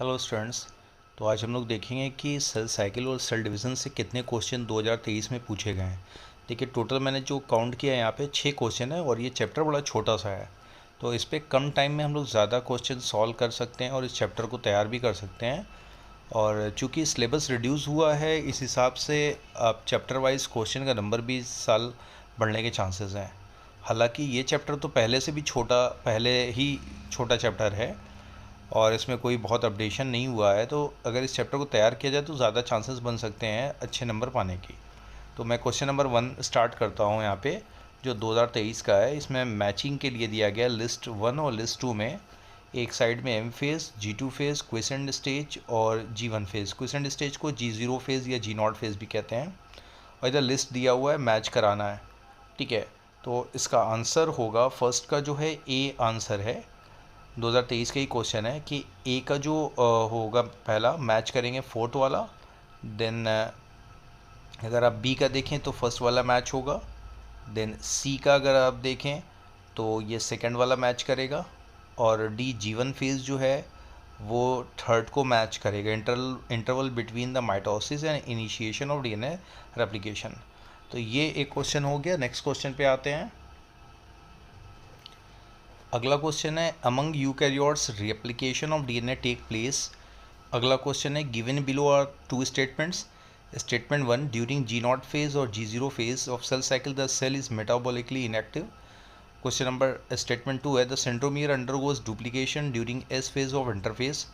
Hello students. तो आज हम लोग देखेंगे कि सेल साइकिल और सेल डिवीज़न से कितने क्वेश्चन 2023 में पूछे गए हैं। देखिए टोटल मैंने जो काउंट किया है यहाँ पे 6 क्वेश्चन है और ये चैप्टर बड़ा छोटा सा है, तो इस पर कम टाइम में हम लोग ज़्यादा क्वेश्चन सॉल्व कर सकते हैं और इस चैप्टर को तैयार भी कर सकते हैं। और चूँकि सिलेबस रिड्यूस हुआ है इस हिसाब से अब चैप्टर वाइज क्वेश्चन का नंबर भी इस साल बढ़ने के चांसेस हैं। हालांकि ये चैप्टर तो पहले ही छोटा चैप्टर है और इसमें कोई बहुत अपडेशन नहीं हुआ है, तो अगर इस चैप्टर को तैयार किया जाए तो ज़्यादा चांसेस बन सकते हैं अच्छे नंबर पाने की। तो मैं क्वेश्चन नंबर 1 स्टार्ट करता हूँ यहाँ पे, जो 2023 का है। इसमें मैचिंग के लिए दिया गया लिस्ट 1 और लिस्ट 2 में एक साइड में M phase, G2 phase, quiescent stage और G1 फेज़। क्विसेंट स्टेज को G0 फेज़ या G0 फेज़ भी कहते हैं। और इधर लिस्ट दिया हुआ है, मैच कराना है। ठीक है, तो इसका आंसर होगा फर्स्ट का जो है ए आंसर है। 2023 का ही क्वेश्चन है कि ए का जो होगा पहला मैच करेंगे फोर्थ वाला। देन अगर आप बी का देखें तो फर्स्ट वाला मैच होगा। देन सी का अगर आप देखें तो ये सेकंड वाला मैच करेगा। और डी G1 फेज़ जो है वो थर्ड को मैच करेगा, interval between the mitosis and initiation of DNA replication. तो ये एक क्वेश्चन हो गया। नेक्स्ट क्वेश्चन पे आते हैं। अगला क्वेश्चन है among eukaryotes replication of DNA take place. अगला क्वेश्चन है given below are two statements. Statement 1, during G0 phase और G0 phase of cell cycle the cell is metabolically inactive. Question number statement 2 है the centromere undergoes duplication during S phase of interphase.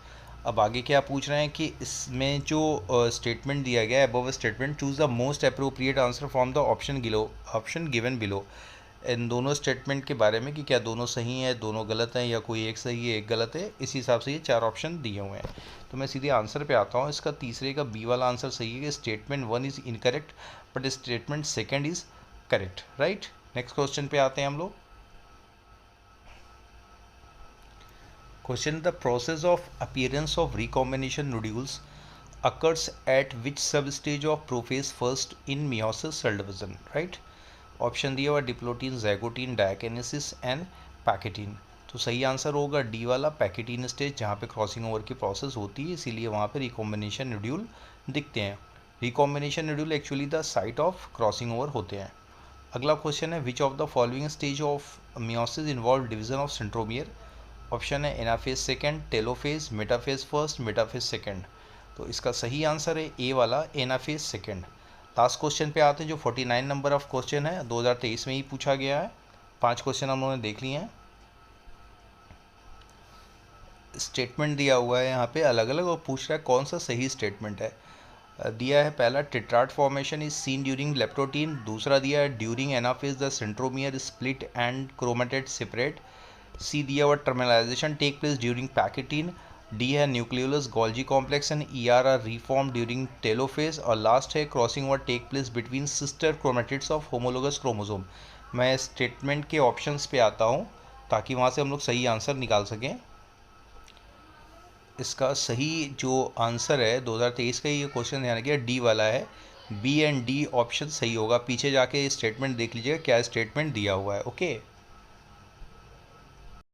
अब आगे क्या पूछ रहे हैं कि इसमें जो स्टेटमेंट दिया गया है above statement, choose the most appropriate answer from the option given below. इन दोनों स्टेटमेंट के बारे में कि क्या दोनों सही हैं, दोनों गलत हैं या कोई एक सही है एक गलत है, इस हिसाब से ये 4 ऑप्शन दिए हुए हैं। तो मैं सीधे आंसर पे आता हूँ। इसका तीसरे का बी वाला आंसर सही है कि statement 1 is incorrect but statement second is correct. Right, next question पे आते हैं हम लोग। Question the process of appearance of recombination nodules occurs at which substage of prophase first in meiosis cell division. Right, option दिया हुआ diplotene, जैगोटीन, डायकेनेसिस and pachytene. तो सही answer होगा डी वाला पैकेटीन स्टेज, जहाँ पे क्रॉसिंग ओवर की प्रोसेस होती है, इसीलिए वहाँ पे रिकॉम्बिनेशन नोड्यूल दिखते हैं। Recombination nodule actually the site of crossing over होते हैं। अगला क्वेश्चन है which of the following stage of meiosis involve division of centromere. Option है anaphase second, telophase, metaphase first, metaphase second. तो इसका सही आंसर है ए वाला एनाफेज सेकेंड। लास्ट क्वेश्चन पे आते हैं जो 49 नंबर ऑफ क्वेश्चन है, 2023 में ही पूछा गया है। 5 क्वेश्चन हम लोगों ने देख लिए हैं। स्टेटमेंट दिया हुआ है यहाँ पे अलग अलग और पूछ रहा है कौन सा सही स्टेटमेंट है। दिया है पहला tetrad formation is seen during leptotene. दूसरा दिया है during anaphase the centromere split and chromatid separate. C दिया हुआ terminalisation take place during pachytene. D है nucleolus Golgi complex and ER R reform during telophase. और लास्ट है crossing over take place between sister chromatids of homologous chromosome. मैं statement के options पे आता हूँ ताकि वहाँ से हम लोग सही आंसर निकाल सकें। इसका सही जो आंसर है 2023 का ये क्वेश्चन ध्यान रखिए डी वाला है। बी एंड डी ऑप्शन सही होगा। पीछे जाके स्टेटमेंट देख लीजिएगा क्या स्टेटमेंट दिया हुआ है। ओके।